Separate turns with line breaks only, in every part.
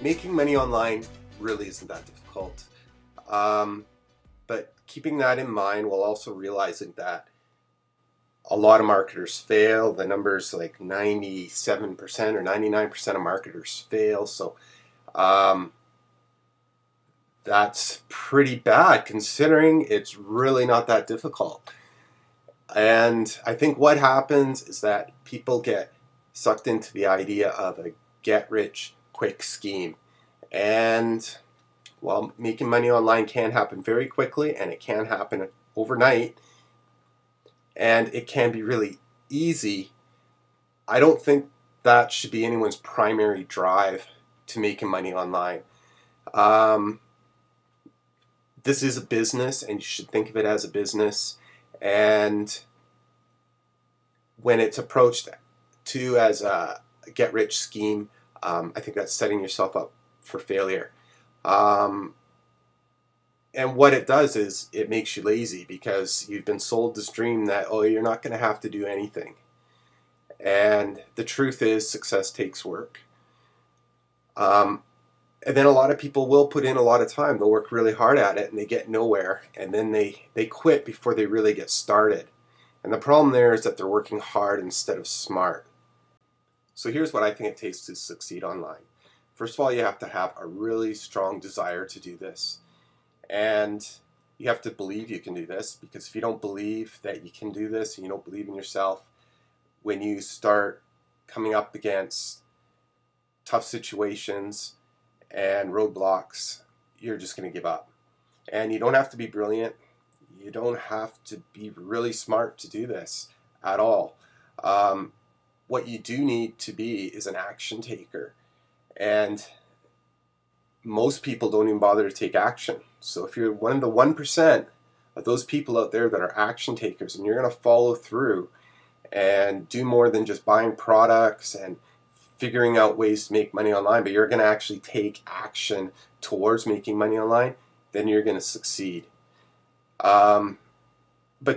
Making money online really isn't that difficult. But keeping that in mind while also realizing that a lot of marketers fail. The numbers like 97% or 99% of marketers fail. So that's pretty bad considering it's really not that difficult. And I think what happens is that people get sucked into the idea of a get-rich-quick scheme. And while making money online can happen very quickly and it can happen overnight, and it can be really easy, I don't think that should be anyone's primary drive to making money online. This is a business and you should think of it as a business, and when it's approached as a get-rich scheme, I think that's setting yourself up for failure. And what it does is it makes you lazy because you've been sold this dream that, oh, you're not going to have to do anything. And the truth is success takes work. And then a lot of people will put in a lot of time. They'll work really hard at it and they get nowhere. And then they quit before they really get started. And the problem there is that they're working hard instead of smart. So here's what I think it takes to succeed online. First of all, you have to have a really strong desire to do this. And you have to believe you can do this, because if you don't believe that you can do this and you don't believe in yourself, when you start coming up against tough situations and roadblocks, you're just going to give up. And you don't have to be brilliant. You don't have to be really smart to do this at all. What you do need to be is an action taker. And most people don't even bother to take action. So if you're one of the 1% of those people out there that are action takers, and you're going to follow through and do more than just buying products and figuring out ways to make money online, but you're going to actually take action towards making money online, then you're going to succeed. But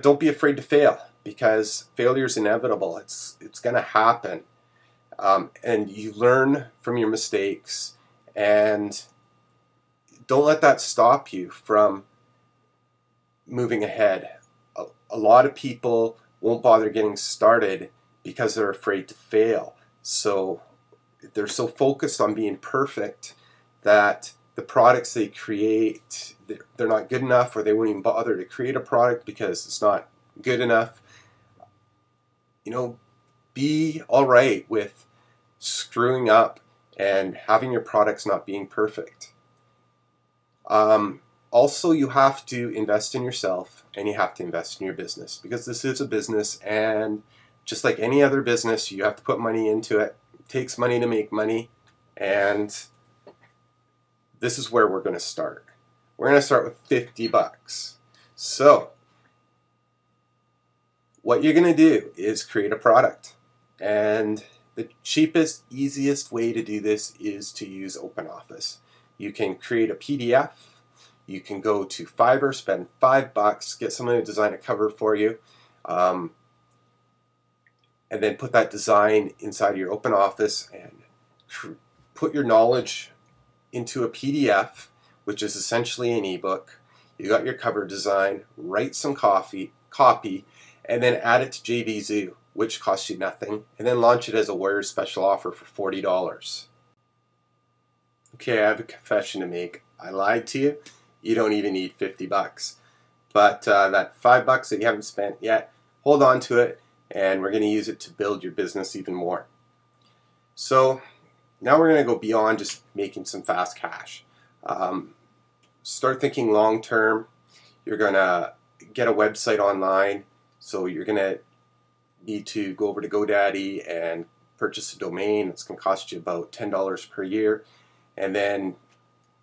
don't be afraid to fail, because failure is inevitable. It's going to happen. And you learn from your mistakes, and don't let that stop you from moving ahead. A lot of people won't bother getting started because they're afraid to fail. So they're so focused on being perfect that the products they create, they're not good enough, or they won't even bother to create a product because it's not good enough. You know, be all right with screwing up and having your products not being perfect. Also, you have to invest in yourself, and you have to invest in your business, because this is a business, and just like any other business, you have to put money into it. It takes money to make money, and this is where we're going to start. We're going to start with 50 bucks. So what you're going to do is create a product, and the cheapest, easiest way to do this is to use OpenOffice. You can create a PDF. You can go to Fiverr, spend $5, get someone to design a cover for you, and then put that design inside your OpenOffice and put your knowledge into a PDF, which is essentially an ebook. You got your cover design, write some copy, and then add it to JVZoo, which costs you nothing, and then launch it as a Warrior special offer for $40. Okay, I have a confession to make. I lied to you. You don't even need 50 bucks. But that $5 that you haven't spent yet, hold on to it, and we're going to use it to build your business even more. So now we're going to go beyond just making some fast cash. Start thinking long term. You're going to get a website online, so you're going to need to go over to GoDaddy and purchase a domain. It's going to cost you about $10 per year. And then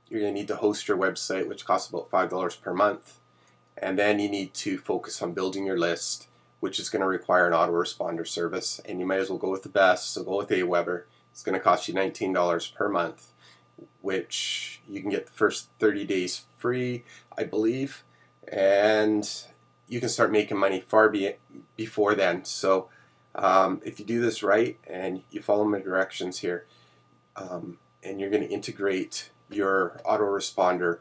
you're going to need to host your website, which costs about $5 per month. And then you need to focus on building your list, which is going to require an autoresponder service. And you might as well go with the best, so go with Aweber. It's going to cost you $19 per month, which you can get the first 30 days free, I believe. And you can start making money far before then. So if you do this right and you follow my directions here, and you're going to integrate your autoresponder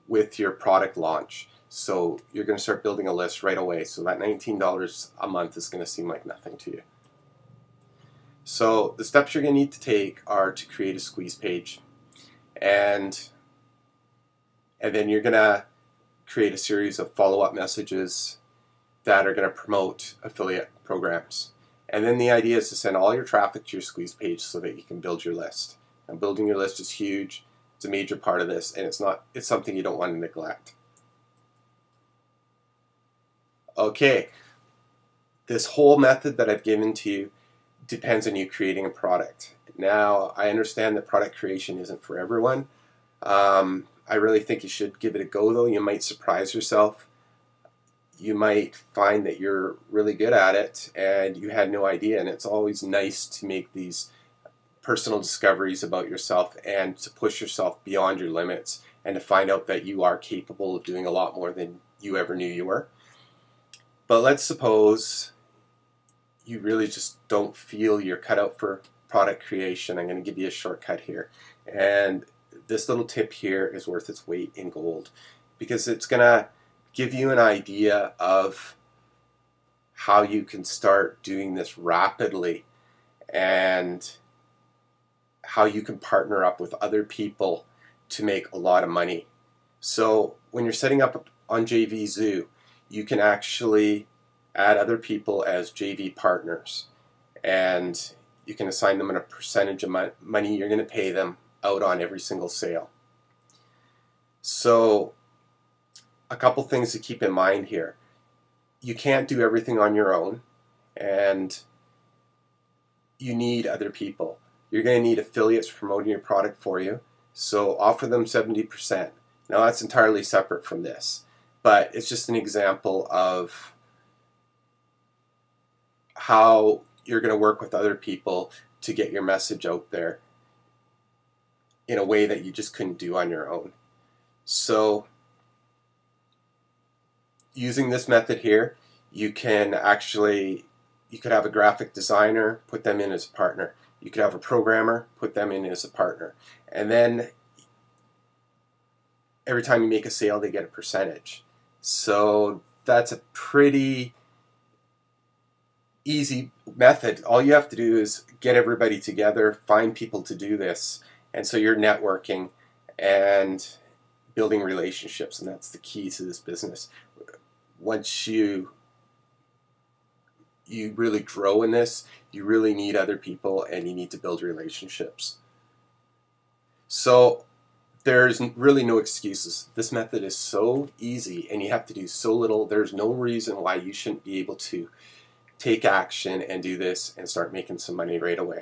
with your product launch. So you're going to start building a list right away. So that $19 a month is going to seem like nothing to you. So the steps you're going to need to take are to create a squeeze page, and then you're going to create a series of follow-up messages that are going to promote affiliate programs. And then the idea is to send all your traffic to your squeeze page so that you can build your list. And building your list is huge. It's a major part of this, and it's something you don't want to neglect. Okay, this whole method that I've given to you depends on you creating a product. Now, I understand that product creation isn't for everyone. I really think you should give it a go, though. You might surprise yourself. You might find that you're really good at it and you had no idea, and it's always nice to make these personal discoveries about yourself and to push yourself beyond your limits and to find out that you are capable of doing a lot more than you ever knew you were. But let's suppose you really just don't feel you're cut out for product creation. I'm going to give you a shortcut here, and this little tip here is worth its weight in gold, because it's going to give you an idea of how you can start doing this rapidly and how you can partner up with other people to make a lot of money. So when you're setting up on JVZoo, you can actually add other people as JV partners, and you can assign them a percentage of money you're going to pay them out on every single sale. So a couple things to keep in mind here. You can't do everything on your own, and you need other people. You're going to need affiliates promoting your product for you, so offer them 70%. Now that's entirely separate from this, but it's just an example of how you're going to work with other people to get your message out there in a way that you just couldn't do on your own. So using this method here, you could have a graphic designer, put them in as a partner. You could have a programmer, put them in as a partner. And then every time you make a sale, they get a percentage. So that's a pretty easy method. All you have to do is get everybody together, find people to do this, and so you're networking and building relationships, and that's the key to this business. Once you really grow in this, you really need other people and you need to build relationships. So there's really no excuses. This method is so easy and you have to do so little. There's no reason why you shouldn't be able to take action and do this and start making some money right away.